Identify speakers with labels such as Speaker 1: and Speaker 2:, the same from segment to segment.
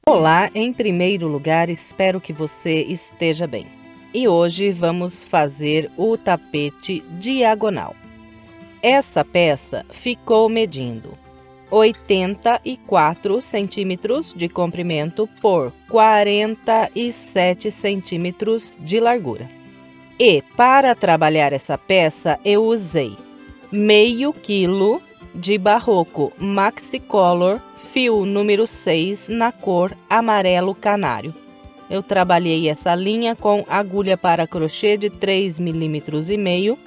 Speaker 1: Olá, em primeiro lugar, espero que você esteja bem. E hoje vamos fazer o tapete diagonal. Essa peça ficou medindo 84 centímetros de comprimento por 47 centímetros de largura. E para trabalhar essa peça eu usei meio quilo de Barroco Maxicolor fio número 6 na cor amarelo canário. Eu trabalhei essa linha com agulha para crochê de 3,5 mm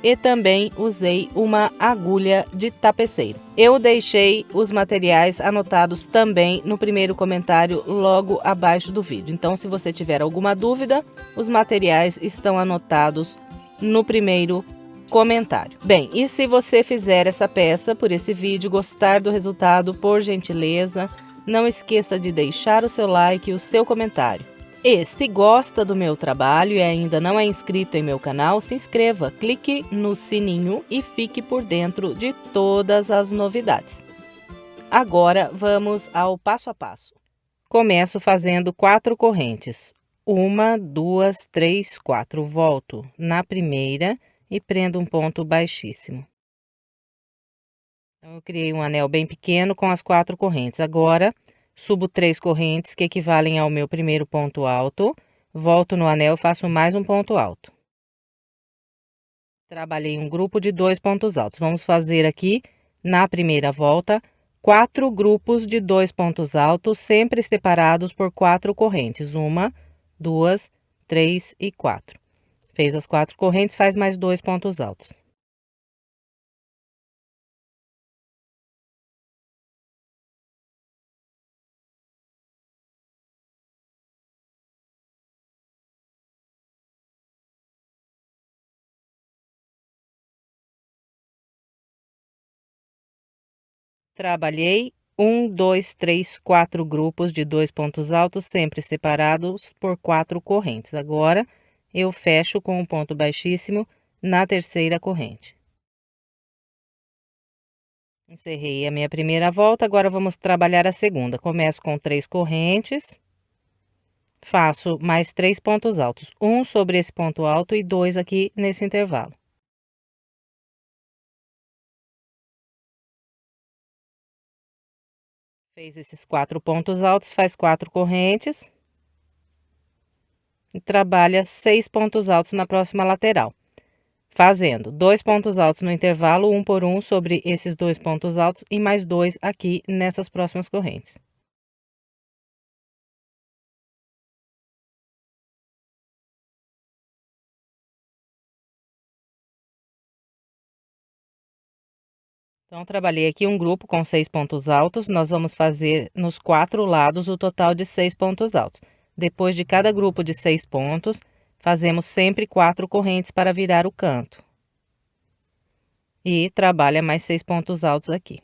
Speaker 1: e também usei uma agulha de tapeceiro. Eu deixei os materiais anotados também no primeiro comentário logo abaixo do vídeo. Então, se você tiver alguma dúvida, os materiais estão anotados no primeiro comentário. Bem, e se você fizer essa peça por esse vídeo, gostar do resultado, por gentileza, não esqueça de deixar o seu like e o seu comentário. E se gosta do meu trabalho e ainda não é inscrito em meu canal, se inscreva, clique no sininho e fique por dentro de todas as novidades. Agora vamos ao passo a passo. Começo fazendo 4 correntes. 1, 2, 3, 4. Volto na primeira e prendo um ponto baixíssimo. Então, eu criei um anel bem pequeno com as 4 correntes. Agora, subo 3 correntes que equivalem ao meu primeiro ponto alto. Volto no anel e faço mais um ponto alto. Trabalhei um grupo de 2 pontos altos. Vamos fazer aqui, na primeira volta, 4 grupos de 2 pontos altos, sempre separados por 4 correntes. 1, 2, 3 e 4. Fez as 4 correntes, faz mais 2 pontos altos. Trabalhei 1, 2, 3, 4 grupos de 2 pontos altos, sempre separados por 4 correntes. Agora, eu fecho com um ponto baixíssimo na terceira corrente. Encerrei a minha primeira volta, agora vamos trabalhar a segunda. Começo com 3 correntes, faço mais 3 pontos altos, um sobre esse ponto alto e 2 aqui nesse intervalo. Fez esses 4 pontos altos, faz 4 correntes e trabalha 6 pontos altos na próxima lateral. Fazendo 2 pontos altos no intervalo, um por um sobre esses 2 pontos altos e mais 2 aqui nessas próximas correntes. Então, trabalhei aqui um grupo com 6 pontos altos, nós vamos fazer nos 4 lados o total de 6 pontos altos. Depois de cada grupo de 6 pontos, fazemos sempre 4 correntes para virar o canto. E trabalha mais 6 pontos altos aqui.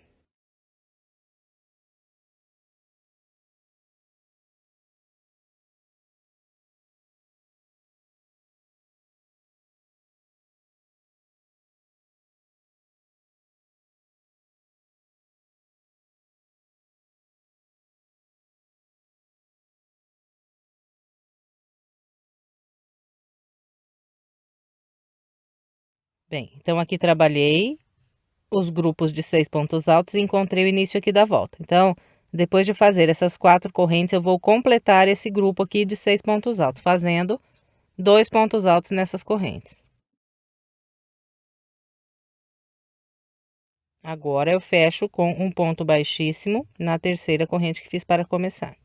Speaker 1: Bem, então aqui trabalhei os grupos de 6 pontos altos e encontrei o início aqui da volta. Então, depois de fazer essas 4 correntes, eu vou completar esse grupo aqui de 6 pontos altos, fazendo 2 pontos altos nessas correntes. Agora, eu fecho com um ponto baixíssimo na terceira corrente que fiz para começar.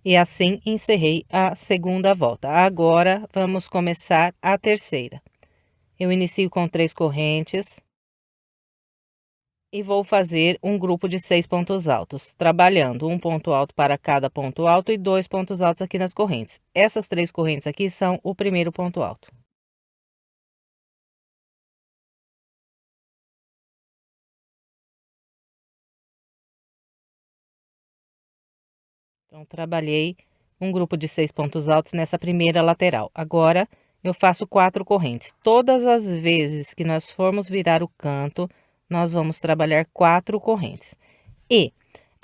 Speaker 1: E assim, encerrei a segunda volta. Agora, vamos começar a terceira. Eu inicio com 3 correntes. E vou fazer um grupo de 6 pontos altos, trabalhando um ponto alto para cada ponto alto e 2 pontos altos aqui nas correntes. Essas 3 correntes aqui são o primeiro ponto alto. Então, trabalhei um grupo de 6 pontos altos nessa primeira lateral. Agora, eu faço 4 correntes. Todas as vezes que nós formos virar o canto, nós vamos trabalhar 4 correntes. E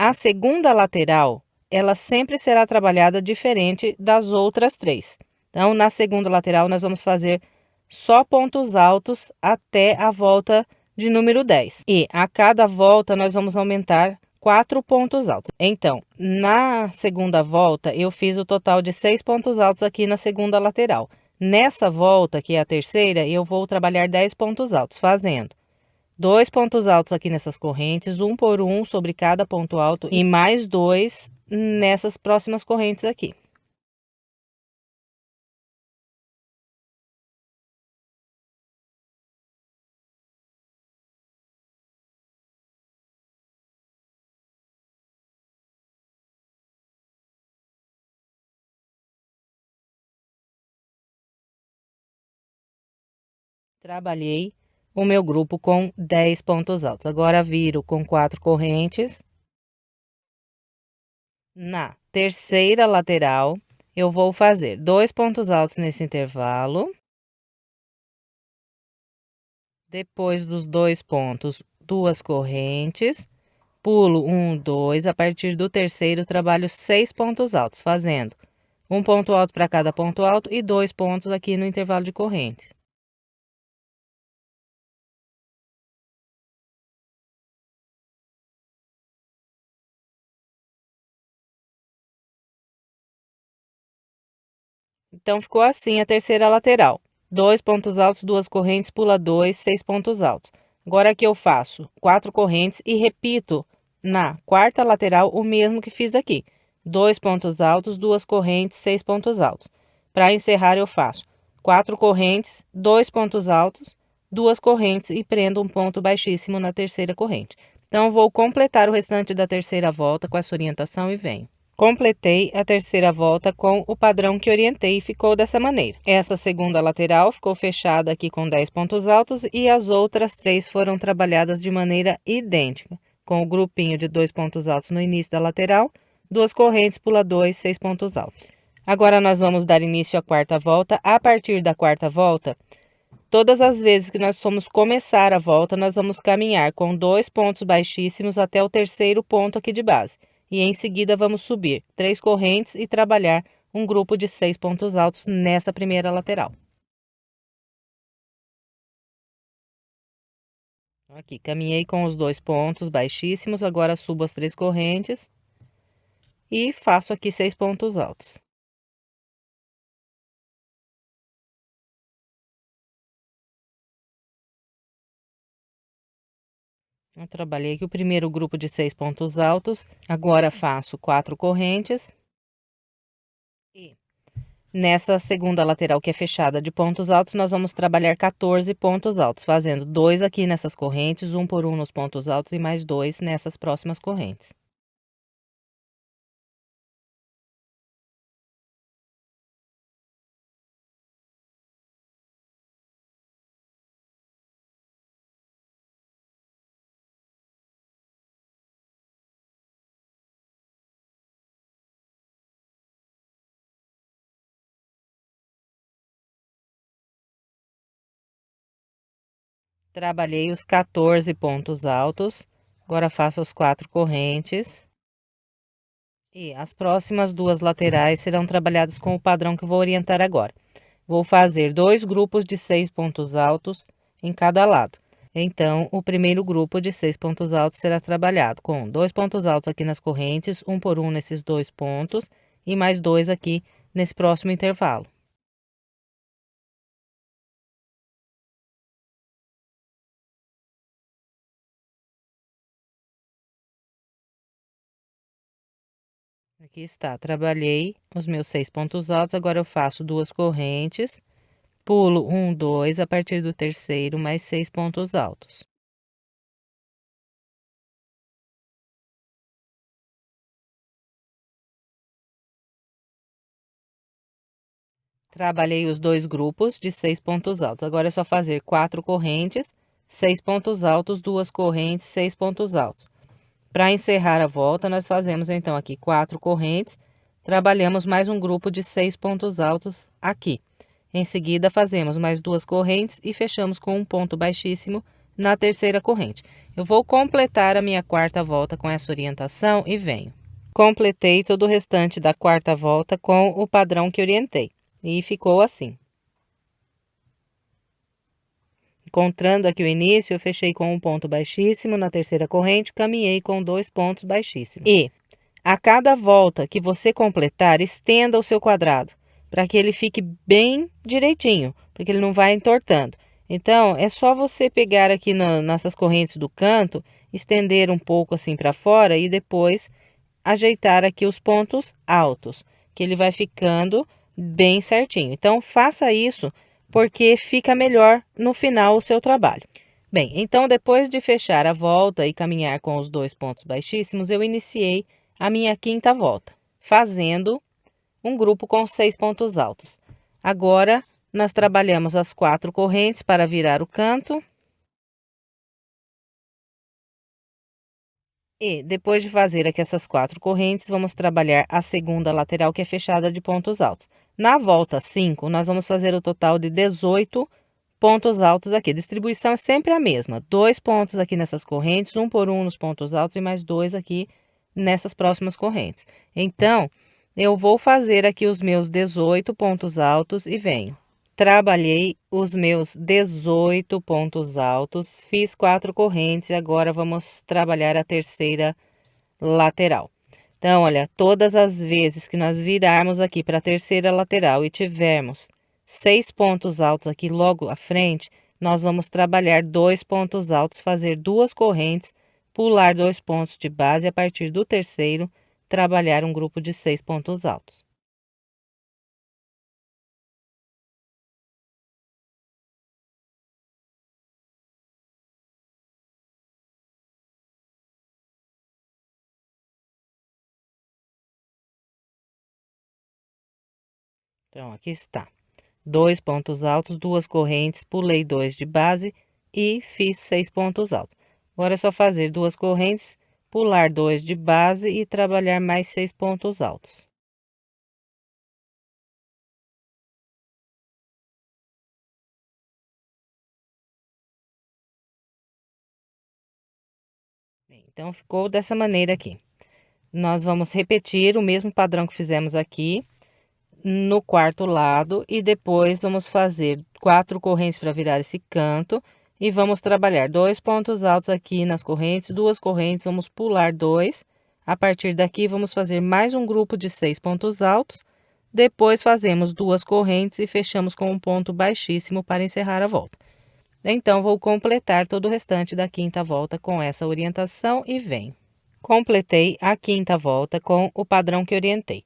Speaker 1: A segunda lateral, ela sempre será trabalhada diferente das outras 3. Então, na segunda lateral, nós vamos fazer só pontos altos até a volta de número 10. E a cada volta, nós vamos aumentar 4 pontos altos. Então, na segunda volta, eu fiz o total de 6 pontos altos aqui na segunda lateral. Nessa volta, que é a terceira, eu vou trabalhar 10 pontos altos, fazendo 2 pontos altos aqui nessas correntes, um por um sobre cada ponto alto e mais 2 nessas próximas correntes aqui. Trabalhei o meu grupo com 10 pontos altos. Agora viro com 4 correntes. Na terceira lateral, eu vou fazer 2 pontos altos nesse intervalo. Depois dos 2 pontos, 2 correntes. Pulo 1, 2. A partir do terceiro, trabalho 6 pontos altos, fazendo um ponto alto para cada ponto alto e 2 pontos aqui no intervalo de corrente. Então, ficou assim a terceira lateral. 2 pontos altos, 2 correntes, pula 2, 6 pontos altos. Agora aqui eu faço 4 correntes e repito na quarta lateral o mesmo que fiz aqui. 2 pontos altos, 2 correntes, 6 pontos altos. Para encerrar eu faço 4 correntes, 2 pontos altos, 2 correntes e prendo um ponto baixíssimo na terceira corrente. Então, vou completar o restante da terceira volta com essa orientação e venho. Completei a terceira volta com o padrão que orientei e ficou dessa maneira. Essa segunda lateral ficou fechada aqui com 10 pontos altos e as outras 3 foram trabalhadas de maneira idêntica, com o grupinho de 2 pontos altos no início da lateral, 2 correntes, pula 2, 6 pontos altos. Agora, nós vamos dar início à quarta volta. A partir da quarta volta, todas as vezes que nós formos começar a volta, nós vamos caminhar com 2 pontos baixíssimos até o terceiro ponto aqui de base. E em seguida vamos subir 3 correntes e trabalhar um grupo de 6 pontos altos nessa primeira lateral. Aqui, caminhei com os 2 pontos baixíssimos, agora subo as 3 correntes e faço aqui 6 pontos altos. Eu trabalhei aqui o primeiro grupo de 6 pontos altos, agora faço 4 correntes. E nessa segunda lateral que é fechada de pontos altos, nós vamos trabalhar 14 pontos altos, fazendo 2 aqui nessas correntes, um por um nos pontos altos e mais 2 nessas próximas correntes. Trabalhei os 14 pontos altos, agora faço as 4 correntes. E as próximas 2 laterais serão trabalhadas com o padrão que eu vou orientar agora. Vou fazer 2 grupos de 6 pontos altos em cada lado. Então, o primeiro grupo de 6 pontos altos será trabalhado com 2 pontos altos aqui nas correntes, um por um nesses 2 pontos e mais 2 aqui nesse próximo intervalo. Aqui está, trabalhei os meus 6 pontos altos, agora eu faço 2 correntes, pulo 1, 2, a partir do terceiro, mais 6 pontos altos. Trabalhei os 2 grupos de 6 pontos altos, agora é só fazer 4 correntes, 6 pontos altos, 2 correntes, 6 pontos altos. Para encerrar a volta, nós fazemos então aqui 4 correntes, trabalhamos mais um grupo de 6 pontos altos aqui. Em seguida, fazemos mais 2 correntes e fechamos com um ponto baixíssimo na terceira corrente. Eu vou completar a minha quarta volta com essa orientação e venho. Completei todo o restante da quarta volta com o padrão que orientei. E ficou assim. Encontrando aqui o início, eu fechei com um ponto baixíssimo na terceira corrente, caminhei com 2 pontos baixíssimos. E a cada volta que você completar, estenda o seu quadrado, para que ele fique bem direitinho, porque ele não vai entortando. Então, é só você pegar aqui nessas correntes do canto, estender um pouco assim para fora e depois ajeitar aqui os pontos altos, que ele vai ficando bem certinho. Então, faça isso porque fica melhor no final o seu trabalho. Bem, então depois de fechar a volta e caminhar com os 2 pontos baixíssimos, eu iniciei a minha quinta volta, fazendo um grupo com 6 pontos altos. Agora, nós trabalhamos as 4 correntes para virar o canto. E depois de fazer aqui essas 4 correntes, vamos trabalhar a segunda lateral, que é fechada de pontos altos. Na volta 5, nós vamos fazer o total de 18 pontos altos aqui. A distribuição é sempre a mesma. 2 pontos aqui nessas correntes, um por um nos pontos altos e mais 2 aqui nessas próximas correntes. Então, eu vou fazer aqui os meus 18 pontos altos e venho. Trabalhei os meus 18 pontos altos, fiz 4 correntes e agora vamos trabalhar a terceira lateral. Então, olha, todas as vezes que nós virarmos aqui para a terceira lateral e tivermos 6 pontos altos aqui logo à frente, nós vamos trabalhar 2 pontos altos, fazer 2 correntes, pular 2 pontos de base e a partir do terceiro, trabalhar um grupo de 6 pontos altos. Então, aqui está. 2 pontos altos, 2 correntes, pulei 2 de base e fiz 6 pontos altos. Agora é só fazer 2 correntes, pular 2 de base e trabalhar mais 6 pontos altos. Bem, então, ficou dessa maneira aqui. Nós vamos repetir o mesmo padrão que fizemos aqui no quarto lado e depois vamos fazer 4 correntes para virar esse canto e vamos trabalhar 2 pontos altos aqui nas correntes, 2 correntes, vamos pular 2. A partir daqui, vamos fazer mais um grupo de 6 pontos altos. Depois, fazemos 2 correntes e fechamos com um ponto baixíssimo para encerrar a volta. Então, vou completar todo o restante da quinta volta com essa orientação e venho. Completei a quinta volta com o padrão que orientei.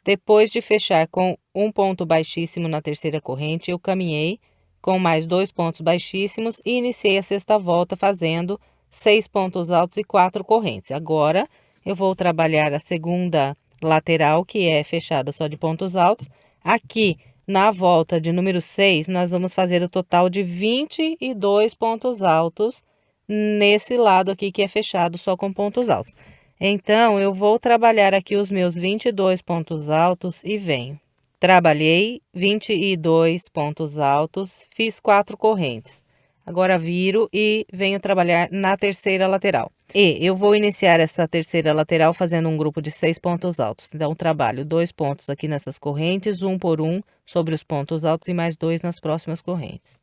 Speaker 1: Depois de fechar com um ponto baixíssimo na terceira corrente, eu caminhei com mais 2 pontos baixíssimos e iniciei a sexta volta fazendo 6 pontos altos e 4 correntes. Agora, eu vou trabalhar a segunda lateral, que é fechada só de pontos altos. Aqui, na volta de número 6, nós vamos fazer o total de 22 pontos altos nesse lado aqui que é fechado só com pontos altos. Então, eu vou trabalhar aqui os meus 22 pontos altos e venho. Trabalhei 22 pontos altos, fiz 4 correntes. Agora viro e venho trabalhar na terceira lateral. E eu vou iniciar essa terceira lateral fazendo um grupo de 6 pontos altos. Então, trabalho 2 pontos aqui nessas correntes, um por um sobre os pontos altos e mais 2 nas próximas correntes.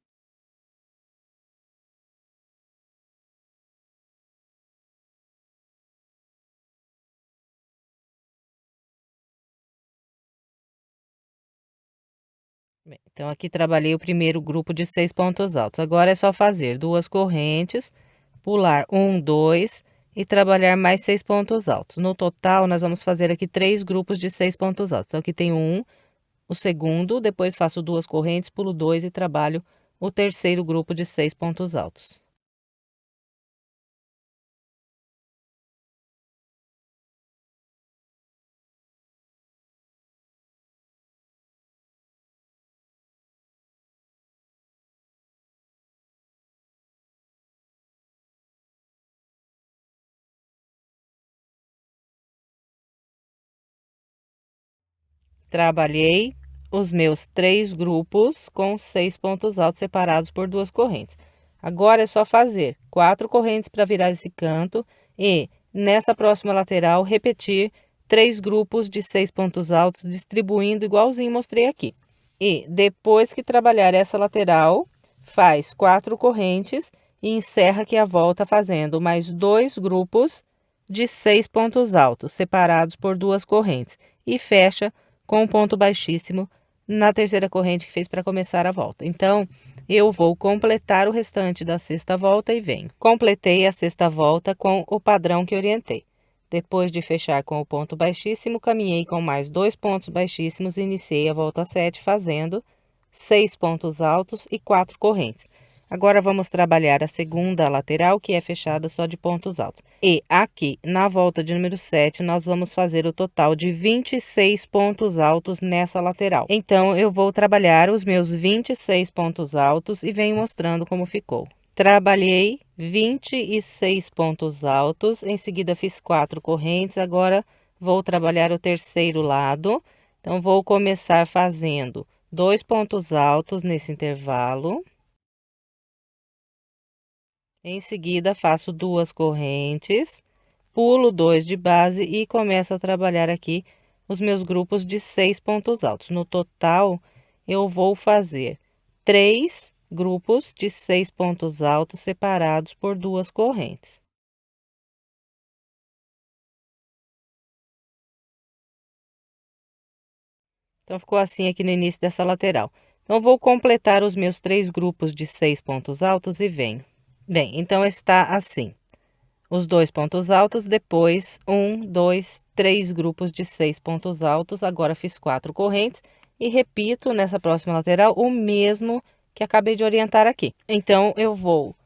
Speaker 1: Bem, então, aqui trabalhei o primeiro grupo de 6 pontos altos. Agora é só fazer 2 correntes, pular um, 2 e trabalhar mais 6 pontos altos. No total, nós vamos fazer aqui 3 grupos de 6 pontos altos. Então, aqui tem um, o segundo, depois faço 2 correntes, pulo 2 e trabalho o terceiro grupo de 6 pontos altos. Trabalhei os meus 3 grupos com 6 pontos altos separados por 2 correntes. Agora é só fazer 4 correntes para virar esse canto e, nessa próxima lateral, repetir 3 grupos de 6 pontos altos, distribuindo igualzinho mostrei aqui. E, depois que trabalhar essa lateral, faz 4 correntes e encerra aqui a volta fazendo mais 2 grupos de 6 pontos altos, separados por 2 correntes. E fecha com um ponto baixíssimo na terceira corrente que fez para começar a volta. Então, eu vou completar o restante da sexta volta e venho. Completei a sexta volta com o padrão que orientei. Depois de fechar com o ponto baixíssimo, caminhei com mais 2 pontos baixíssimos e iniciei a volta 7 fazendo 6 pontos altos e 4 correntes. Agora, vamos trabalhar a segunda lateral, que é fechada só de pontos altos. E aqui, na volta de número 7, nós vamos fazer o total de 26 pontos altos nessa lateral. Então, eu vou trabalhar os meus 26 pontos altos e venho mostrando como ficou. Trabalhei 26 pontos altos, em seguida fiz 4 correntes, agora vou trabalhar o terceiro lado. Então, vou começar fazendo 2 pontos altos nesse intervalo. Em seguida, faço 2 correntes, pulo 2 de base e começo a trabalhar aqui os meus grupos de 6 pontos altos. No total, eu vou fazer 3 grupos de 6 pontos altos separados por 2 correntes. Então, ficou assim aqui no início dessa lateral. Então, vou completar os meus 3 grupos de 6 pontos altos e venho. Bem, então está assim. Os 2 pontos altos, depois 1, 2, 3 grupos de 6 pontos altos. Agora fiz 4 correntes e repito nessa próxima lateral o mesmo que acabei de orientar aqui. Então, eu vou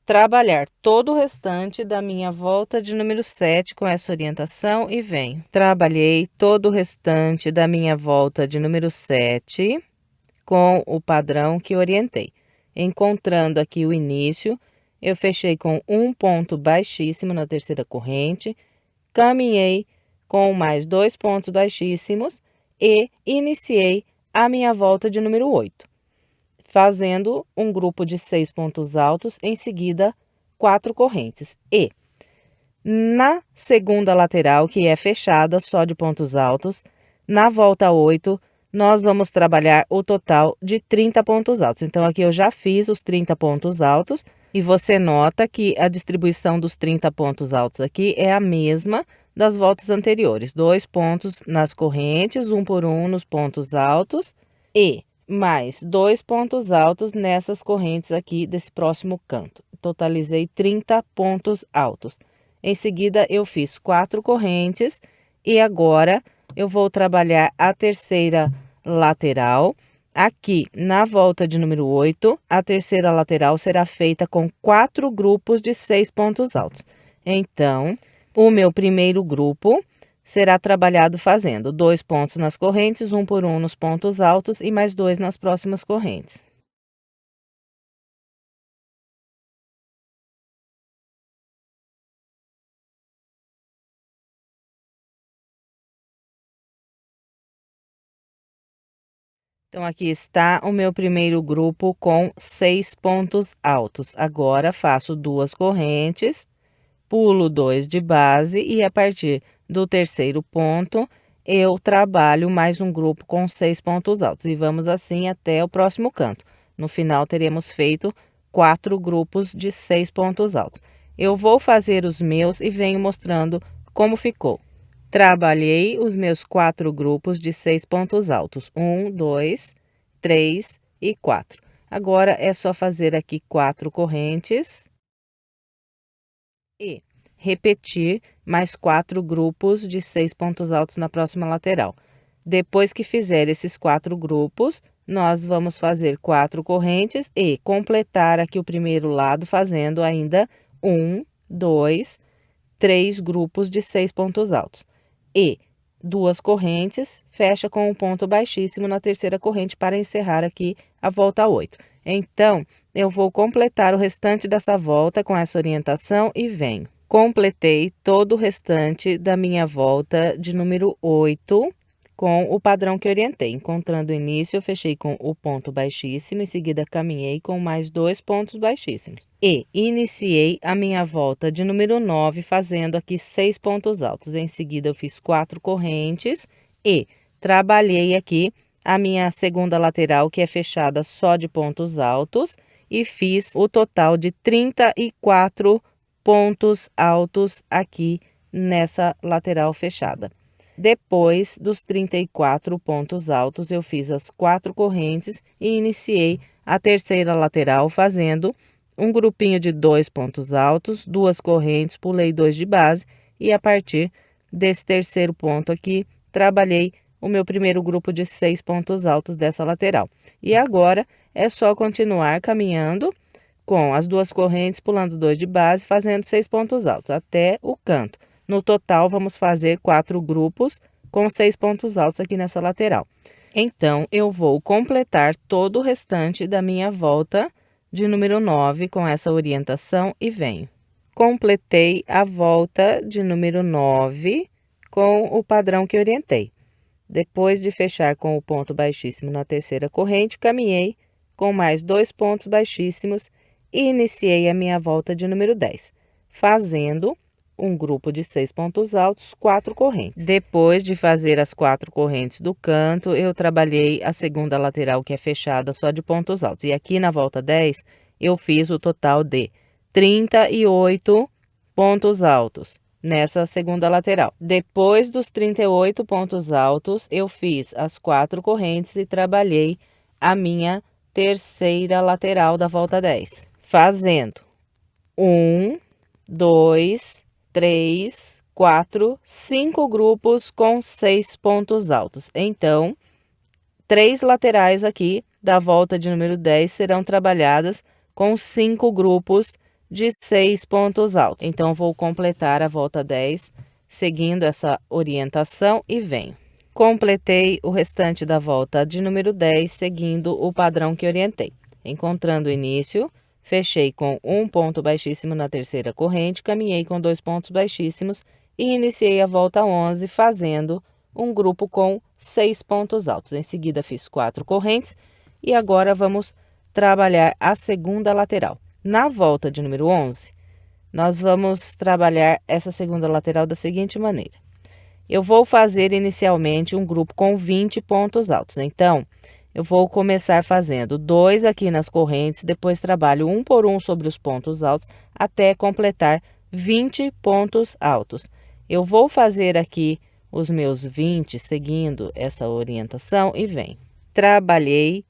Speaker 1: trabalhar todo o restante da minha volta de número 7 com essa orientação e venho. Trabalhei todo o restante da minha volta de número 7 com o padrão que orientei. Encontrando aqui o início, eu fechei com um ponto baixíssimo na terceira corrente, caminhei com mais 2 pontos baixíssimos e iniciei a minha volta de número 8, fazendo um grupo de 6 pontos altos, em seguida 4 correntes. E na segunda lateral, que é fechada só de pontos altos, na volta 8, nós vamos trabalhar o total de 30 pontos altos. Então, aqui eu já fiz os 30 pontos altos. E você nota que a distribuição dos 30 pontos altos aqui é a mesma das voltas anteriores. 2 pontos nas correntes, 1 por 1 nos pontos altos e mais 2 pontos altos nessas correntes aqui desse próximo canto. Totalizei 30 pontos altos. Em seguida, eu fiz 4 correntes e agora eu vou trabalhar a terceira lateral. Aqui, na volta de número 8, a terceira lateral será feita com 4 grupos de 6 pontos altos. Então, o meu primeiro grupo será trabalhado fazendo 2 pontos nas correntes, 1 por 1 nos pontos altos e mais 2 nas próximas correntes. Então, aqui está o meu primeiro grupo com 6 pontos altos. Agora, faço 2 correntes, pulo 2 de base e a partir do terceiro ponto, eu trabalho mais um grupo com 6 pontos altos. E vamos assim até o próximo canto. No final, teremos feito 4 grupos de 6 pontos altos. Eu vou fazer os meus e venho mostrando como ficou. Trabalhei os meus 4 grupos de 6 pontos altos. 1, 2, 3 e 4. Agora, é só fazer aqui 4 correntes e repetir mais 4 grupos de 6 pontos altos na próxima lateral. Depois que fizer esses 4 grupos, nós vamos fazer 4 correntes e completar aqui o primeiro lado fazendo ainda 1, 2, 3 grupos de 6 pontos altos. E 2 correntes, fecha com um ponto baixíssimo na terceira corrente para encerrar aqui a volta 8. Então, eu vou completar o restante dessa volta com essa orientação e venho. Completei todo o restante da minha volta de número 8 com o padrão que orientei. Encontrando o início, eu fechei com o ponto baixíssimo, em seguida caminhei com mais 2 pontos baixíssimos. E iniciei a minha volta de número 9, fazendo aqui 6 pontos altos. Em seguida, eu fiz 4 correntes e trabalhei aqui a minha segunda lateral, que é fechada só de pontos altos, e fiz o total de 34 pontos altos aqui nessa lateral fechada. Depois dos 34 pontos altos, eu fiz as 4 correntes e iniciei a terceira lateral fazendo um grupinho de 2 pontos altos, 2 correntes, pulei 2 de base e a partir desse terceiro ponto aqui, trabalhei o meu primeiro grupo de 6 pontos altos dessa lateral. E agora é só continuar caminhando com as 2 correntes, pulando 2 de base, fazendo 6 pontos altos até o canto. No total, vamos fazer 4 grupos com 6 pontos altos aqui nessa lateral. Então, eu vou completar todo o restante da minha volta de número 9 com essa orientação e venho. Completei a volta de número 9 com o padrão que orientei. Depois de fechar com o ponto baixíssimo na terceira corrente, caminhei com mais 2 pontos baixíssimos e iniciei a minha volta de número 10, fazendo um grupo de 6 pontos altos, 4 correntes. Depois de fazer as 4 correntes do canto, eu trabalhei a segunda lateral, que é fechada só de pontos altos. E aqui na volta 10, eu fiz o total de 38 pontos altos nessa segunda lateral. Depois dos 38 pontos altos, eu fiz as 4 correntes e trabalhei a minha terceira lateral da volta 10, fazendo 1, 2, 3, 4, 5 grupos com 6 pontos altos. Então, 3 laterais aqui da volta de número 10 serão trabalhadas com 5 grupos de 6 pontos altos. Então, vou completar a volta 10 seguindo essa orientação e venho. Completei o restante da volta de número 10 seguindo o padrão que orientei. Encontrando o início, fechei com um ponto baixíssimo na terceira corrente, caminhei com 2 pontos baixíssimos e iniciei a volta 11 fazendo um grupo com 6 pontos altos. Em seguida, fiz 4 correntes e agora vamos trabalhar a segunda lateral. Na volta de número 11, nós vamos trabalhar essa segunda lateral da seguinte maneira. Eu vou fazer inicialmente um grupo com 20 pontos altos. Então, eu vou começar fazendo 2 aqui nas correntes, depois trabalho um por um sobre os pontos altos, até completar 20 pontos altos. Eu vou fazer aqui os meus 20, seguindo essa orientação, e venho. Trabalhei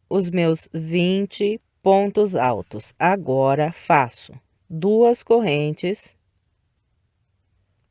Speaker 1: os meus 20 pontos altos. Agora, faço 2 correntes,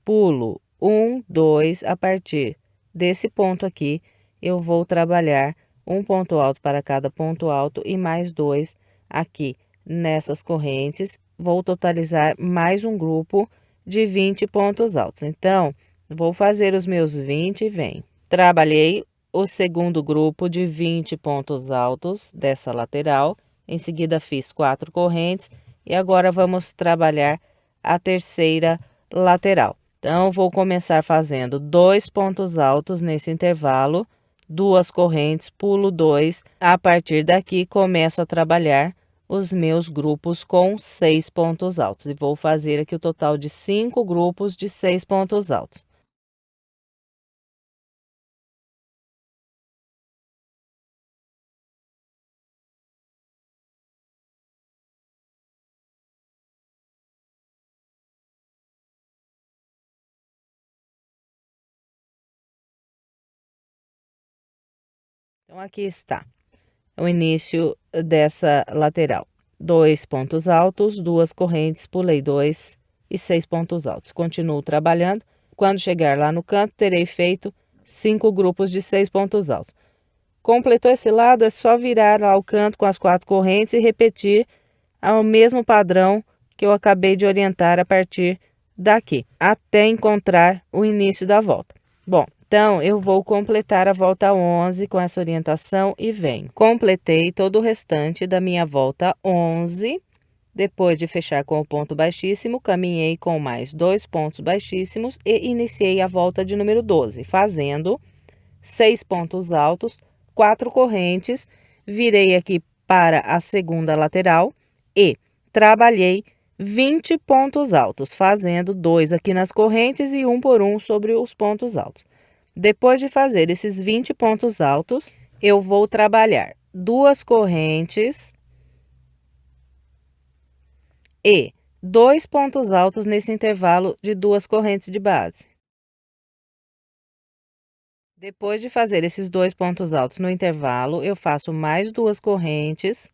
Speaker 1: pulo 1, 2, a partir desse ponto aqui, eu vou trabalhar um ponto alto para cada ponto alto e mais 2 aqui nessas correntes. Vou totalizar mais um grupo de 20 pontos altos. Então, vou fazer os meus 20 e venho. Trabalhei o segundo grupo de 20 pontos altos dessa lateral. Em seguida, fiz 4 correntes e agora vamos trabalhar a terceira lateral. Então, vou começar fazendo 2 pontos altos nesse intervalo, 2 correntes, pulo 2. A partir daqui, começo a trabalhar os meus grupos com 6 pontos altos. E vou fazer aqui o total de 5 grupos de 6 pontos altos. Então, aqui está o início dessa lateral. 2 pontos altos, 2 correntes, pulei 2 e 6 pontos altos. Continuo trabalhando. Quando chegar lá no canto, terei feito 5 grupos de 6 pontos altos. Completou esse lado, é só virar lá o canto com as 4 correntes e repetir o mesmo padrão que eu acabei de orientar a partir daqui, até encontrar o início da volta. Bom, então, eu vou completar a volta 11 com essa orientação e venho. Completei todo o restante da minha volta 11. Depois de fechar com o ponto baixíssimo, caminhei com mais 2 pontos baixíssimos e iniciei a volta de número 12, fazendo 6 pontos altos, 4 correntes, virei aqui para a segunda lateral e trabalhei 20 pontos altos, fazendo 2 aqui nas correntes e 1 por 1 sobre os pontos altos. Depois de fazer esses 20 pontos altos, eu vou trabalhar 2 correntes e 2 pontos altos nesse intervalo de 2 correntes de base. Depois de fazer esses 2 pontos altos no intervalo, eu faço mais 2 correntes,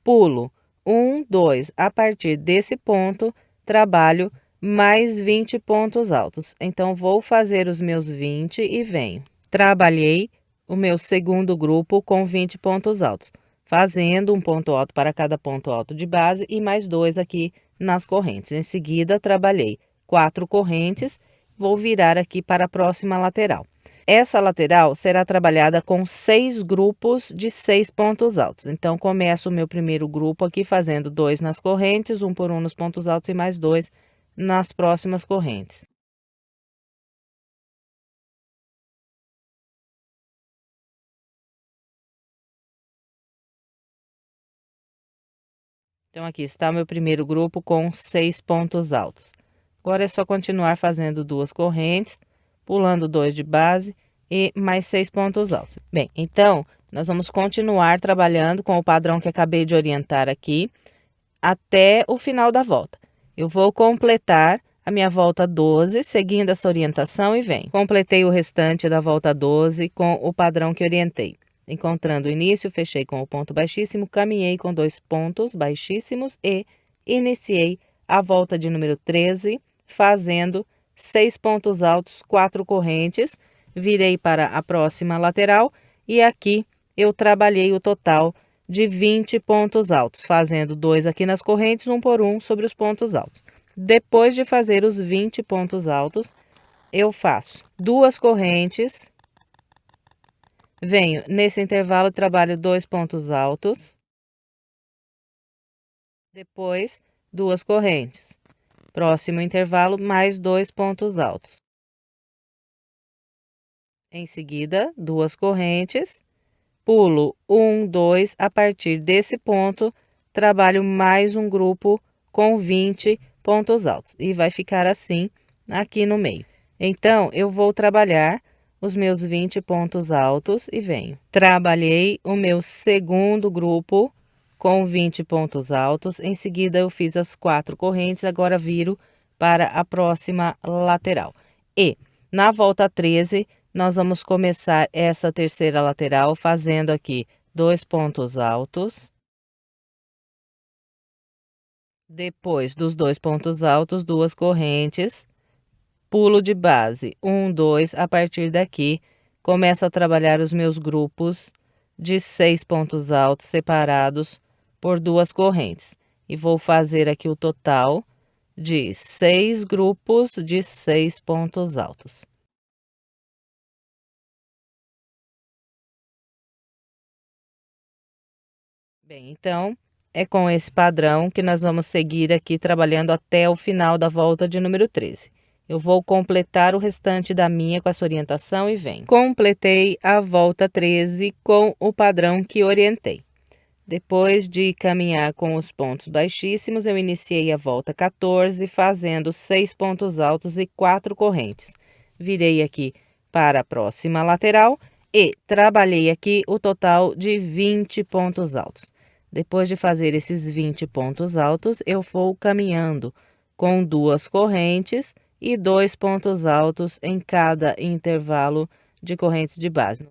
Speaker 1: pulo 1, 2, a partir desse ponto, trabalho mais 20 pontos altos. Então, vou fazer os meus 20 e venho. Trabalhei o meu segundo grupo com 20 pontos altos, fazendo um ponto alto para cada ponto alto de base e mais 2 aqui nas correntes. Em seguida, trabalhei 4 correntes, vou virar aqui para a próxima lateral. Essa lateral será trabalhada com 6 grupos de 6 pontos altos. Então, começo o meu primeiro grupo aqui fazendo 2 nas correntes, 1 por 1 nos pontos altos e mais 2 nas próximas correntes. Então, aqui está o meu primeiro grupo com 6 pontos altos. Agora é só continuar fazendo 2 correntes, pulando 2 de base e mais 6 pontos altos. Bem, então, nós vamos continuar trabalhando com o padrão que acabei de orientar aqui até o final da volta. Eu vou completar a minha volta 12, seguindo essa orientação e venho. Completei o restante da volta 12 com o padrão que orientei. Encontrando o início, fechei com o ponto baixíssimo, caminhei com 2 pontos baixíssimos e iniciei a volta de número 13, fazendo 6 pontos altos, 4 correntes, virei para a próxima lateral e aqui eu trabalhei o total de 20 pontos altos, fazendo 2 aqui nas correntes, 1 por 1 sobre os pontos altos. Depois de fazer os 20 pontos altos, eu faço 2 correntes, venho nesse intervalo, trabalho 2 pontos altos, depois 2 correntes. Próximo intervalo, mais 2 pontos altos. Em seguida, 2 correntes, pulo 1, 2, a partir desse ponto, trabalho mais um grupo com 20 pontos altos. E vai ficar assim aqui no meio. Então, eu vou trabalhar os meus 20 pontos altos e venho. Trabalhei o meu segundo grupo com 20 pontos altos. Em seguida, eu fiz as 4 correntes, agora viro para a próxima lateral. E na volta 13, nós vamos começar essa terceira lateral fazendo aqui 2 pontos altos. Depois dos 2 pontos altos, 2 correntes, pulo de base, 1, 2, a partir daqui, começo a trabalhar os meus grupos de 6 pontos altos separados por 2 correntes. E vou fazer aqui o total de 6 grupos de 6 pontos altos. Bem, então, é com esse padrão que nós vamos seguir aqui trabalhando até o final da volta de número 13. Eu vou completar o restante da minha com essa orientação e venho. Completei a volta 13 com o padrão que orientei. Depois de caminhar com os pontos baixíssimos, eu iniciei a volta 14, fazendo 6 pontos altos e 4 correntes. Virei aqui para a próxima lateral e trabalhei aqui o total de 20 pontos altos. Depois de fazer esses 20 pontos altos, eu vou caminhando com 2 correntes e 2 pontos altos em cada intervalo de correntes de base.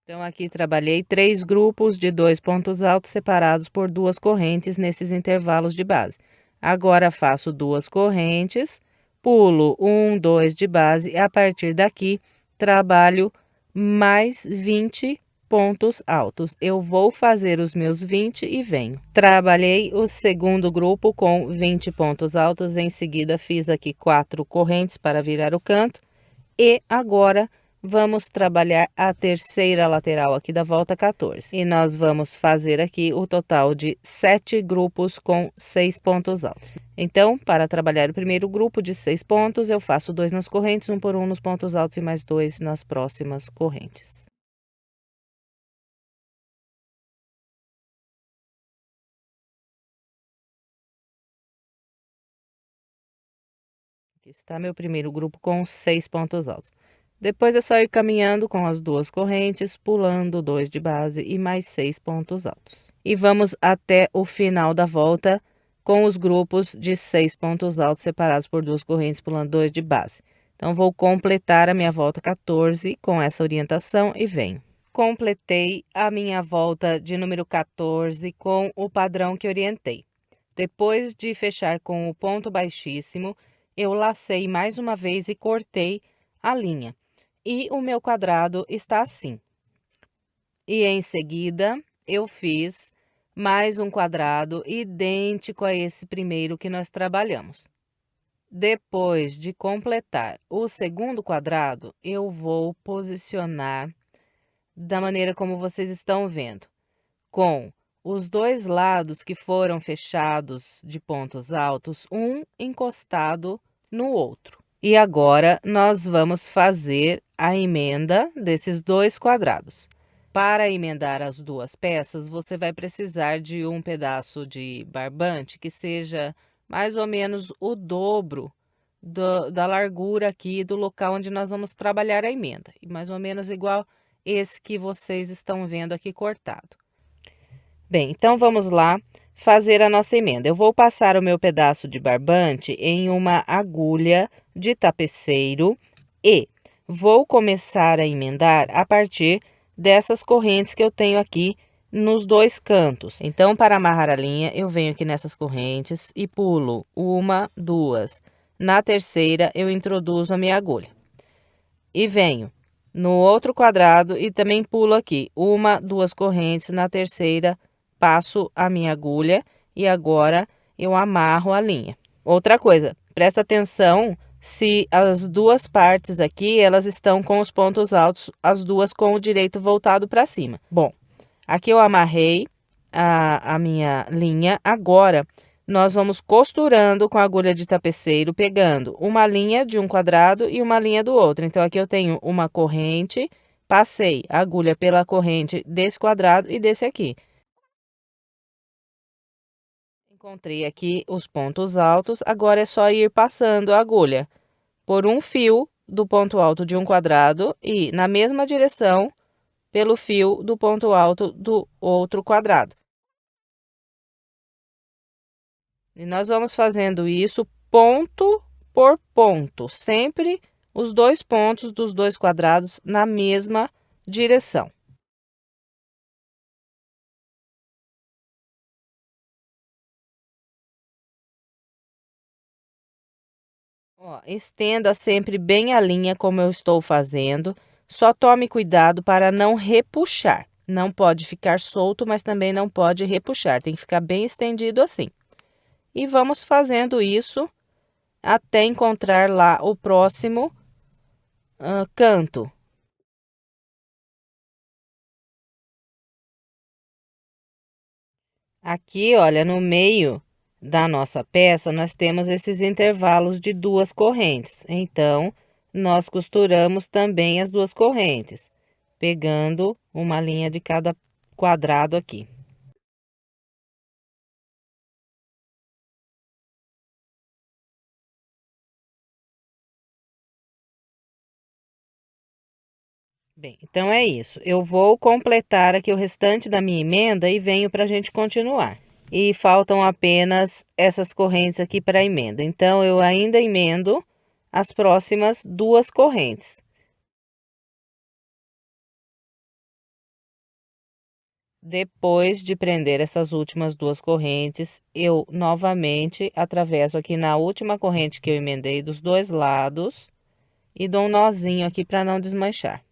Speaker 1: Então, aqui trabalhei 3 grupos de 2 pontos altos separados por 2 correntes nesses intervalos de base. Agora, faço 2 correntes, pulo 1, 2 de base e a partir daqui, trabalho mais 20 pontos altos. Eu vou fazer os meus 20 e venho. Trabalhei o segundo grupo com 20 pontos altos, em seguida fiz aqui 4 correntes para virar o canto E agora vamos trabalhar a terceira lateral aqui da volta 14. E nós vamos fazer aqui o total de 7 grupos com 6 pontos altos. Então, para trabalhar o primeiro grupo de 6 pontos, eu faço 2 nas correntes, 1 por 1 nos pontos altos e mais 2 nas próximas correntes. Aqui está meu primeiro grupo com 6 pontos altos. Depois é só ir caminhando com as 2 correntes, pulando 2 de base e mais 6 pontos altos. E vamos até o final da volta com os grupos de 6 pontos altos separados por 2 correntes, pulando 2 de base. Então, vou completar a minha volta 14 com essa orientação e venho. Completei a minha volta de número 14 com o padrão que orientei. Depois de fechar com o ponto baixíssimo, eu lacei mais uma vez e cortei a linha. E o meu quadrado está assim. E em seguida, eu fiz mais um quadrado idêntico a esse primeiro que nós trabalhamos. Depois de completar o segundo quadrado, eu vou posicionar da maneira como vocês estão vendo, com os 2 lados que foram fechados de pontos altos, um encostado no outro. E agora, nós vamos fazer a emenda desses 2 quadrados. Para emendar as 2 peças, você vai precisar de um pedaço de barbante que seja mais ou menos o dobro da largura aqui do local onde nós vamos trabalhar a emenda. E mais ou menos igual esse que vocês estão vendo aqui cortado. Bem, então vamos lá fazer a nossa emenda. Eu vou passar o meu pedaço de barbante em uma agulha de tapeceiro e vou começar a emendar a partir dessas correntes que eu tenho aqui nos 2 cantos. Então, para amarrar a linha, eu venho aqui nessas correntes e pulo 1, 2. Na terceira, eu introduzo a minha agulha. E venho no outro quadrado e também pulo aqui 1, 2 correntes. Na terceira, passo a minha agulha e agora eu amarro a linha. Outra coisa, presta atenção se as 2 partes aqui, elas estão com os pontos altos, as 2 com o direito voltado para cima. Bom, aqui eu amarrei a minha linha, agora nós vamos costurando com a agulha de tapeceiro, pegando uma linha de um quadrado e uma linha do outro. Então, aqui eu tenho uma corrente, passei a agulha pela corrente desse quadrado e desse aqui. Encontrei aqui os pontos altos, agora é só ir passando a agulha por um fio do ponto alto de um quadrado e na mesma direção pelo fio do ponto alto do outro quadrado. E nós vamos fazendo isso ponto por ponto, sempre os 2 pontos dos 2 quadrados na mesma direção. Ó, estenda sempre bem a linha como eu estou fazendo, só tome cuidado para não repuxar. Não pode ficar solto, mas também não pode repuxar, tem que ficar bem estendido assim. E vamos fazendo isso até encontrar lá o próximo canto. Aqui, olha, no meio da nossa peça, nós temos esses intervalos de 2 correntes. Então, nós costuramos também as 2 correntes, pegando uma linha de cada quadrado aqui. Bem, então é isso. Eu vou completar aqui o restante da minha emenda e venho para a gente continuar. E faltam apenas essas correntes aqui para a emenda. Então, eu ainda emendo as próximas 2 correntes. Depois de prender essas últimas 2 correntes, eu novamente atravesso aqui na última corrente que eu emendei dos 2 lados e dou um nozinho aqui para não desmanchar.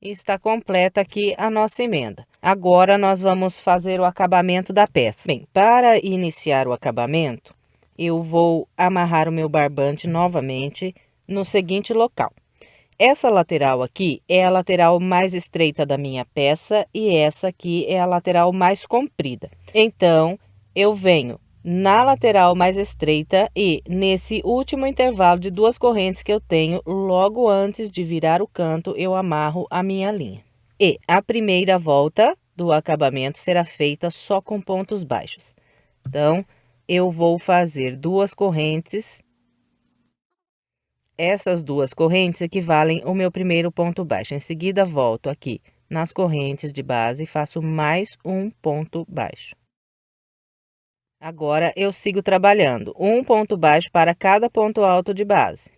Speaker 1: E está completa aqui a nossa emenda. Agora, nós vamos fazer o acabamento da peça. Bem, para iniciar o acabamento, eu vou amarrar o meu barbante novamente no seguinte local. Essa lateral aqui é a lateral mais estreita da minha peça e essa aqui é a lateral mais comprida. Então, eu venho na lateral mais estreita e nesse último intervalo de 2 correntes que eu tenho, logo antes de virar o canto, eu amarro a minha linha. E a primeira volta do acabamento será feita só com pontos baixos. Então, eu vou fazer 2 correntes. Essas 2 correntes equivalem ao meu primeiro ponto baixo. Em seguida, volto aqui nas correntes de base e faço mais um ponto baixo. Agora, eu sigo trabalhando um ponto baixo para cada ponto alto de base.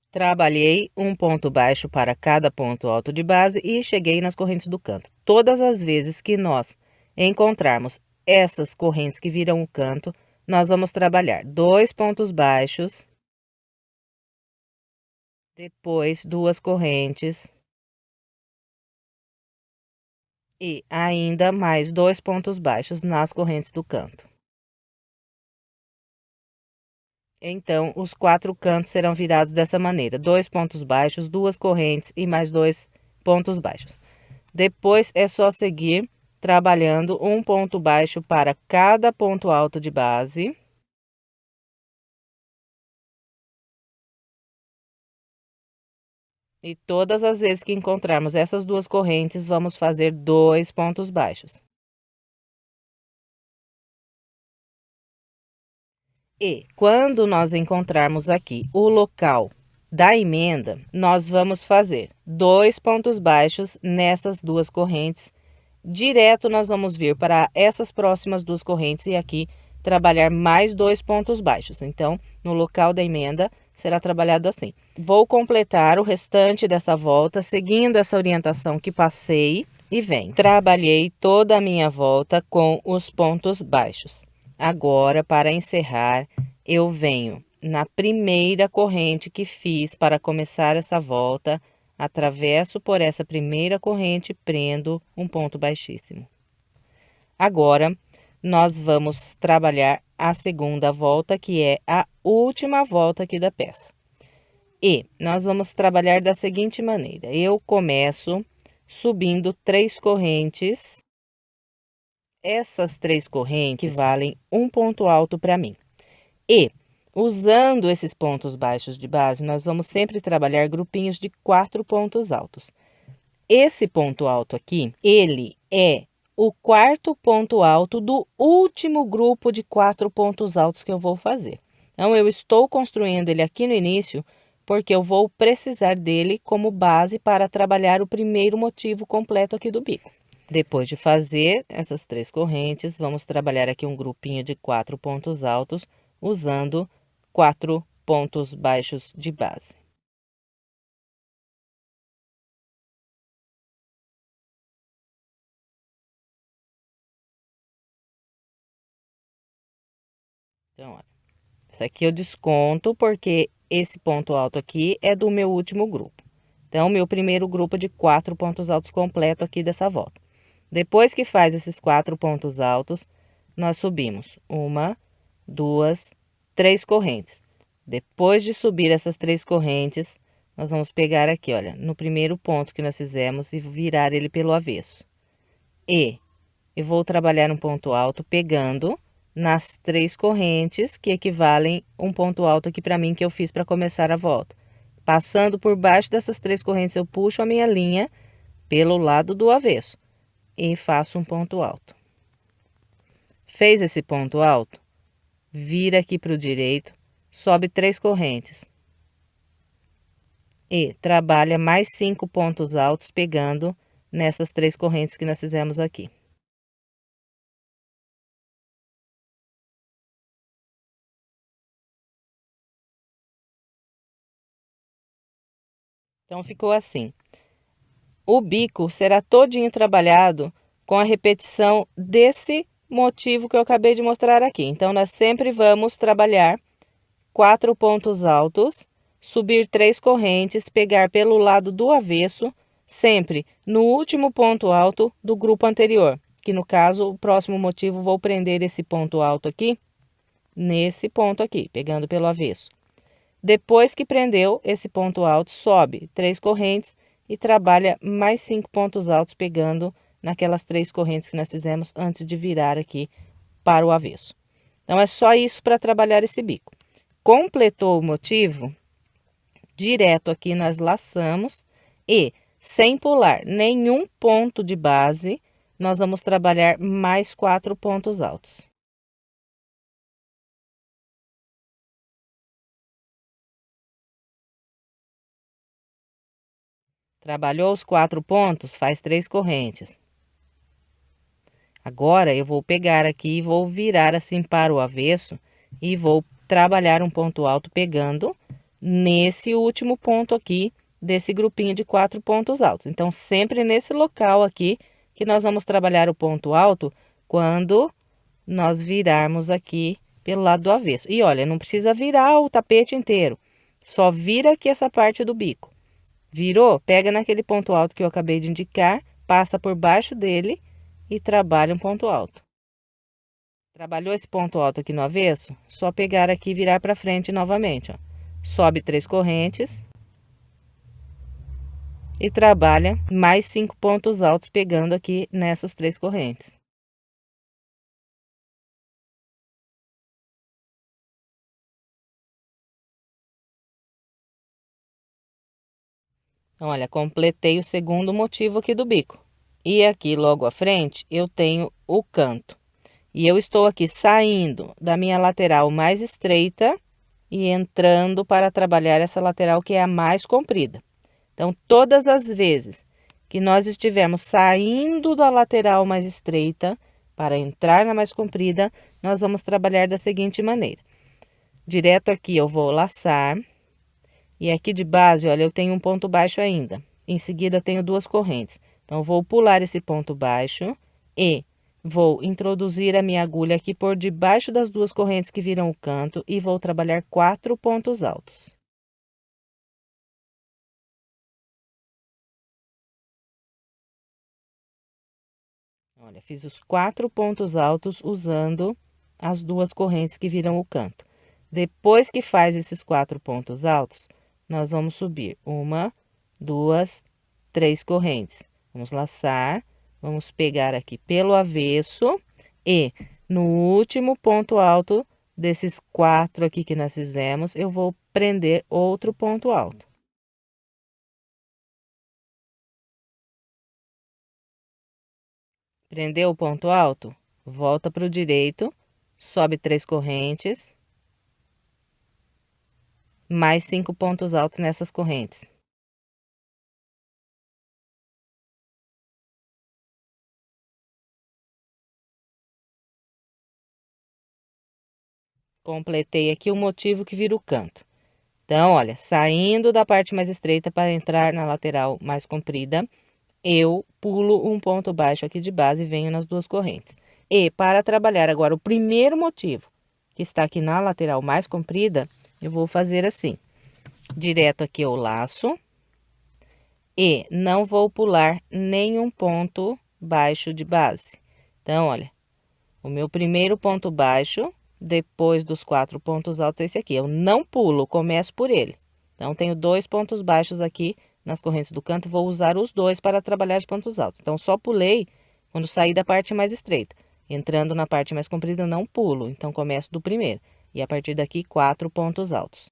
Speaker 1: Trabalhei um ponto baixo para cada ponto alto de base e cheguei nas correntes do canto. Todas as vezes que nós encontrarmos essas correntes que viram o canto, nós vamos trabalhar 2 pontos baixos, depois 2 correntes e ainda mais 2 pontos baixos nas correntes do canto. Então, os 4 cantos serão virados dessa maneira: 2 pontos baixos, 2 correntes e mais 2 pontos baixos. Depois é só seguir trabalhando um ponto baixo para cada ponto alto de base. E todas as vezes que encontrarmos essas 2 correntes, vamos fazer 2 pontos baixos. E quando nós encontrarmos aqui o local da emenda, nós vamos fazer 2 pontos baixos nessas 2 correntes. Direto nós vamos vir para essas próximas 2 correntes e aqui trabalhar mais 2 pontos baixos. Então, no local da emenda, será trabalhado assim. Vou completar o restante dessa volta, seguindo essa orientação que passei e venho. Trabalhei toda a minha volta com os pontos baixos. Agora, para encerrar, eu venho na primeira corrente que fiz para começar essa volta, atravesso por essa primeira corrente e prendo um ponto baixíssimo. Agora, nós vamos trabalhar a segunda volta, que é a última volta aqui da peça. E nós vamos trabalhar da seguinte maneira: eu começo subindo 3 correntes. Essas 3 correntes valem um ponto alto para mim. E, usando esses pontos baixos de base, nós vamos sempre trabalhar grupinhos de 4 pontos altos. Esse ponto alto aqui, ele é o 4º ponto alto do último grupo de 4 pontos altos que eu vou fazer. Então, eu estou construindo ele aqui no início, porque eu vou precisar dele como base para trabalhar o primeiro motivo completo aqui do bico. Depois de fazer essas 3 correntes, vamos trabalhar aqui um grupinho de 4 pontos altos, usando 4 pontos baixos de base. Então, olha, isso aqui eu desconto porque esse ponto alto aqui é do meu último grupo. Então, meu primeiro grupo de 4 pontos altos completo aqui dessa volta. Depois que faz esses 4 pontos altos, nós subimos 1, 2, 3 correntes. Depois de subir essas 3 correntes, nós vamos pegar aqui, olha, no primeiro ponto que nós fizemos e virar ele pelo avesso. E eu vou trabalhar um ponto alto pegando nas 3 correntes, que equivalem um ponto alto aqui para mim que eu fiz para começar a volta. Passando por baixo dessas 3 correntes, eu puxo a minha linha pelo lado do avesso e faço um ponto alto. Fez esse ponto alto? Vira aqui para o direito, sobe 3 correntes. E trabalha mais 5 pontos altos pegando nessas 3 correntes que nós fizemos aqui. Então, ficou assim. O bico será todinho trabalhado com a repetição desse motivo que eu acabei de mostrar aqui. Então, nós sempre vamos trabalhar 4 pontos altos, subir 3 correntes, pegar pelo lado do avesso, sempre no último ponto alto do grupo anterior, que no caso, o próximo motivo, vou prender esse ponto alto aqui, nesse ponto aqui, pegando pelo avesso. Depois que prendeu esse ponto alto, sobe 3 correntes e trabalha mais 5 pontos altos, pegando naquelas 3 correntes que nós fizemos antes de virar aqui para o avesso. Então, é só isso para trabalhar esse bico. Completou o motivo, direto aqui nós laçamos e, sem pular nenhum ponto de base, nós vamos trabalhar mais 4 pontos altos. Trabalhou os 4 pontos, faz 3 correntes. Agora, eu vou pegar aqui e vou virar assim para o avesso e vou trabalhar um ponto alto pegando nesse último ponto aqui desse grupinho de 4 pontos altos. Então, sempre nesse local aqui que nós vamos trabalhar o ponto alto quando nós virarmos aqui pelo lado do avesso. E olha, não precisa virar o tapete inteiro, só vira aqui essa parte do bico. Virou? Pega naquele ponto alto que eu acabei de indicar, passa por baixo dele e trabalha um ponto alto. Trabalhou esse ponto alto aqui no avesso? Só pegar aqui e virar para frente novamente, ó. Sobe 3 correntes e trabalha mais 5 pontos altos pegando aqui nessas 3 correntes. Então, olha, completei o segundo motivo aqui do bico. E aqui logo à frente eu tenho o canto. E eu estou aqui saindo da minha lateral mais estreita e entrando para trabalhar essa lateral que é a mais comprida. Então, todas as vezes que nós estivermos saindo da lateral mais estreita para entrar na mais comprida, nós vamos trabalhar da seguinte maneira. Direto aqui eu vou laçar. E aqui de base, olha, eu tenho um ponto baixo ainda. Em seguida, tenho 2 correntes. Então, vou pular esse ponto baixo e vou introduzir a minha agulha aqui por debaixo das 2 correntes que viram o canto e vou trabalhar 4 pontos altos. Olha, fiz os 4 pontos altos usando as 2 correntes que viram o canto. Depois que faz esses 4 pontos altos, nós vamos subir 1, 2, 3 correntes. Vamos laçar, vamos pegar aqui pelo avesso e no último ponto alto desses 4 aqui que nós fizemos, eu vou prender outro ponto alto. Prendeu o ponto alto? Volta para o direito, sobe 3 correntes, mais 5 pontos altos nessas correntes. Completei aqui o motivo que vira o canto. Então, olha, saindo da parte mais estreita para entrar na lateral mais comprida, eu pulo um ponto baixo aqui de base e venho nas 2 correntes. E para trabalhar agora o primeiro motivo, que está aqui na lateral mais comprida, eu vou fazer assim. Direto aqui eu laço e não vou pular nenhum ponto baixo de base. Então, olha, o meu primeiro ponto baixo, depois dos 4 pontos altos, é esse aqui. Eu não pulo, começo por ele. Então, tenho 2 pontos baixos aqui nas correntes do canto, vou usar os 2 para trabalhar os pontos altos. Então, só pulei quando saí da parte mais estreita. Entrando na parte mais comprida, eu não pulo. Então, começo do primeiro. E a partir daqui, 4 pontos altos.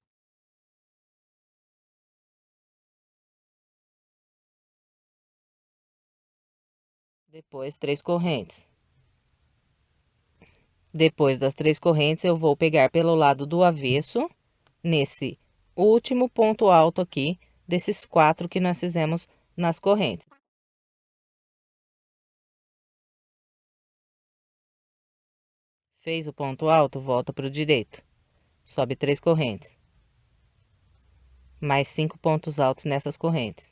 Speaker 1: Depois, 3 correntes. Depois das 3 correntes, eu vou pegar pelo lado do avesso, nesse último ponto alto aqui, desses 4 que nós fizemos nas correntes. Fez o ponto alto, volta para o direito. Sobe 3 correntes. Mais 5 pontos altos nessas correntes.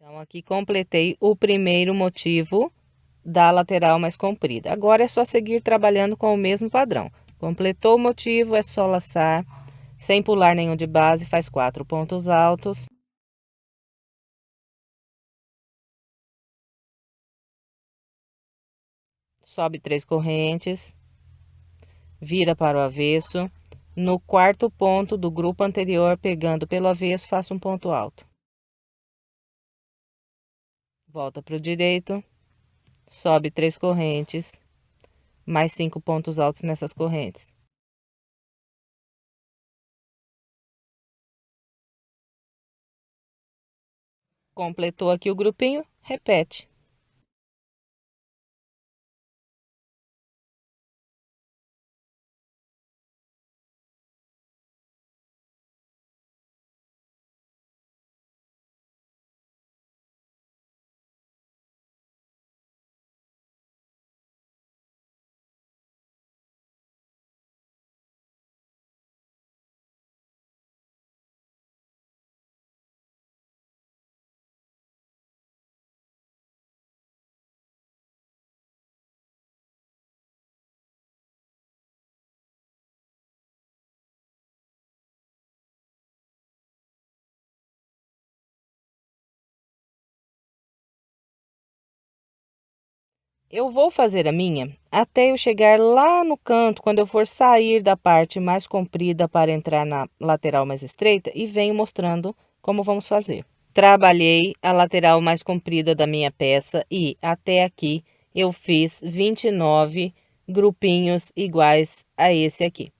Speaker 1: Então, aqui completei o primeiro motivo da lateral mais comprida. Agora é só seguir trabalhando com o mesmo padrão. Completou o motivo, é só laçar, sem pular nenhum de base, faz 4 pontos altos. Sobe 3 correntes, vira para o avesso. No quarto ponto do grupo anterior, pegando pelo avesso, faça um ponto alto. Volta para o direito, sobe 3 correntes, mais 5 pontos altos nessas correntes. Completou aqui o grupinho, repete. Eu vou fazer a minha até eu chegar lá no canto, quando eu for sair da parte mais comprida para entrar na lateral mais estreita, e venho mostrando como vamos fazer. Trabalhei a lateral mais comprida da minha peça e até aqui eu fiz 29 grupinhos iguais a esse aqui.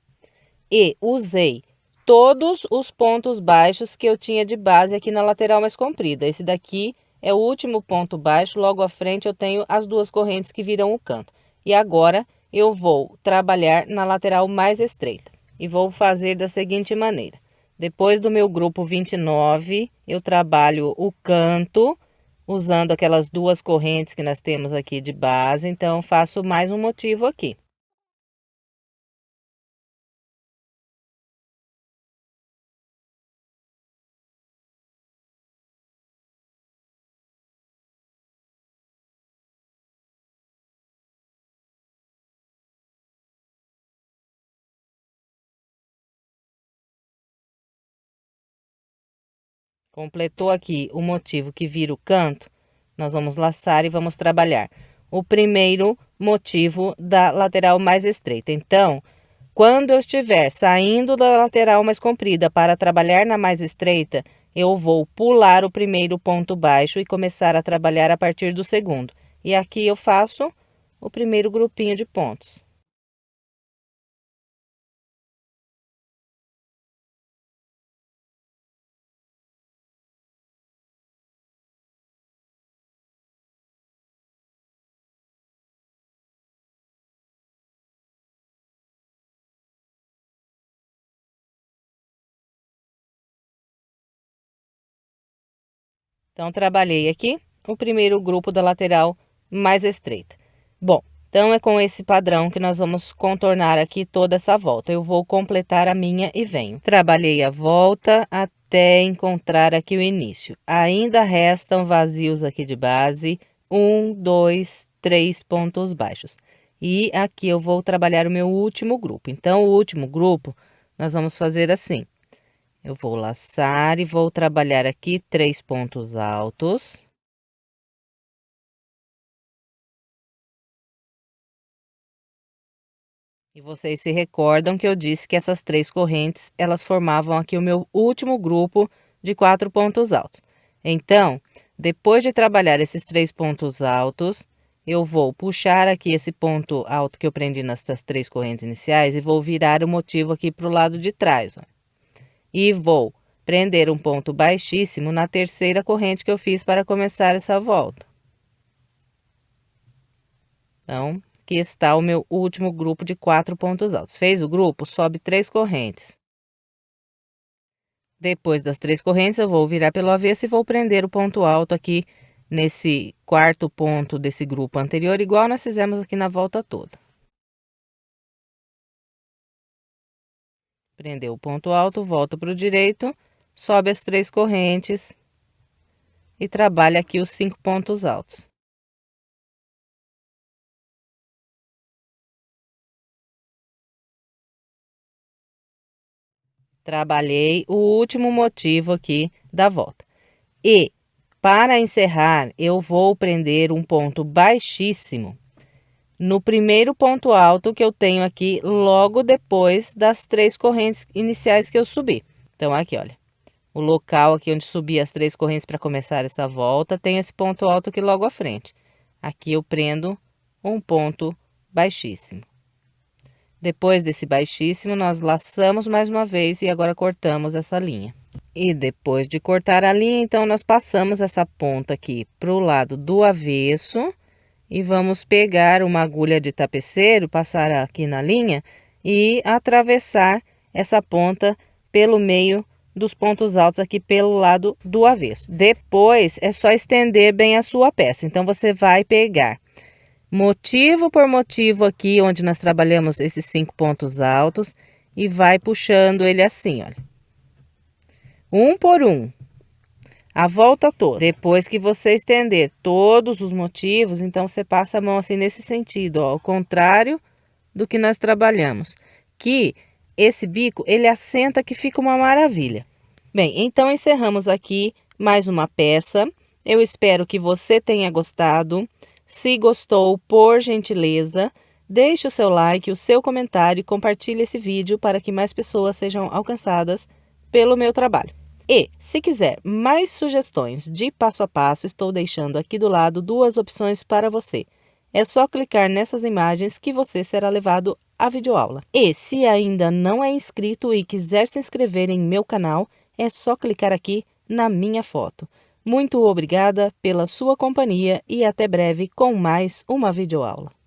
Speaker 1: E usei todos os pontos baixos que eu tinha de base aqui na lateral mais comprida. Esse daqui é o último ponto baixo, logo à frente eu tenho as duas correntes que viram o canto. E agora eu vou trabalhar na lateral mais estreita. E vou fazer da seguinte maneira. Depois do meu grupo 29, eu trabalho o canto, usando aquelas duas correntes que nós temos aqui de base. Então, faço mais um motivo aqui. Completou aqui o motivo que vira o canto, nós vamos laçar e vamos trabalhar o primeiro motivo da lateral mais estreita. Então, quando eu estiver saindo da lateral mais comprida para trabalhar na mais estreita, eu vou pular o primeiro ponto baixo e começar a trabalhar a partir do segundo. E aqui eu faço o primeiro grupinho de pontos. Então, trabalhei aqui o primeiro grupo da lateral mais estreita. Bom, então é com esse padrão que nós vamos contornar aqui toda essa volta. Eu vou completar a minha e venho. Trabalhei a volta até encontrar aqui o início. Ainda restam vazios aqui de base, 1, 2, 3 pontos baixos. E aqui eu vou trabalhar o meu último grupo. Então, o último grupo, nós vamos fazer assim. Eu vou laçar e vou trabalhar aqui 3 pontos altos. E vocês se recordam que eu disse que essas 3 correntes, elas formavam aqui o meu último grupo de 4 pontos altos. Então, depois de trabalhar esses 3 pontos altos, eu vou puxar aqui esse ponto alto que eu prendi nessas 3 correntes iniciais e vou virar o motivo aqui para o lado de trás, ó. E vou prender um ponto baixíssimo na terceira corrente que eu fiz para começar essa volta. Então, aqui está o meu último grupo de 4 pontos altos. Fez o grupo, sobe 3 correntes. Depois das 3 correntes, eu vou virar pelo avesso e vou prender o ponto alto aqui nesse quarto ponto desse grupo anterior, igual nós fizemos aqui na volta toda. Prendeu o ponto alto, volta para o direito, sobe as 3 correntes e trabalha aqui os 5 pontos altos. Trabalhei o último motivo aqui da volta. E, para encerrar, eu vou prender um ponto baixíssimo no primeiro ponto alto que eu tenho aqui, logo depois das 3 correntes iniciais que eu subi. Então, aqui, olha, o local aqui onde subi as 3 correntes para começar essa volta, tem esse ponto alto aqui logo à frente. Aqui eu prendo um ponto baixíssimo. Depois desse baixíssimo, nós laçamos mais uma vez e agora cortamos essa linha. E depois de cortar a linha, então, nós passamos essa ponta aqui para o lado do avesso e vamos pegar uma agulha de tapeceiro, passar aqui na linha e atravessar essa ponta pelo meio dos pontos altos aqui pelo lado do avesso. Depois, é só estender bem a sua peça. Então, você vai pegar motivo por motivo aqui, onde nós trabalhamos esses 5 pontos altos, e vai puxando ele assim, olha. Um por um, a volta toda. Depois que você estender todos os motivos, então você passa a mão assim nesse sentido, ó, ao contrário do que nós trabalhamos. Que esse bico, ele assenta que fica uma maravilha. Bem, então encerramos aqui mais uma peça. Eu espero que você tenha gostado. Se gostou, por gentileza, deixe o seu like, o seu comentário e compartilhe esse vídeo para que mais pessoas sejam alcançadas pelo meu trabalho. E, se quiser mais sugestões de passo a passo, estou deixando aqui do lado 2 opções para você. É só clicar nessas imagens que você será levado à videoaula. E, se ainda não é inscrito e quiser se inscrever em meu canal, é só clicar aqui na minha foto. Muito obrigada pela sua companhia e até breve com mais uma videoaula.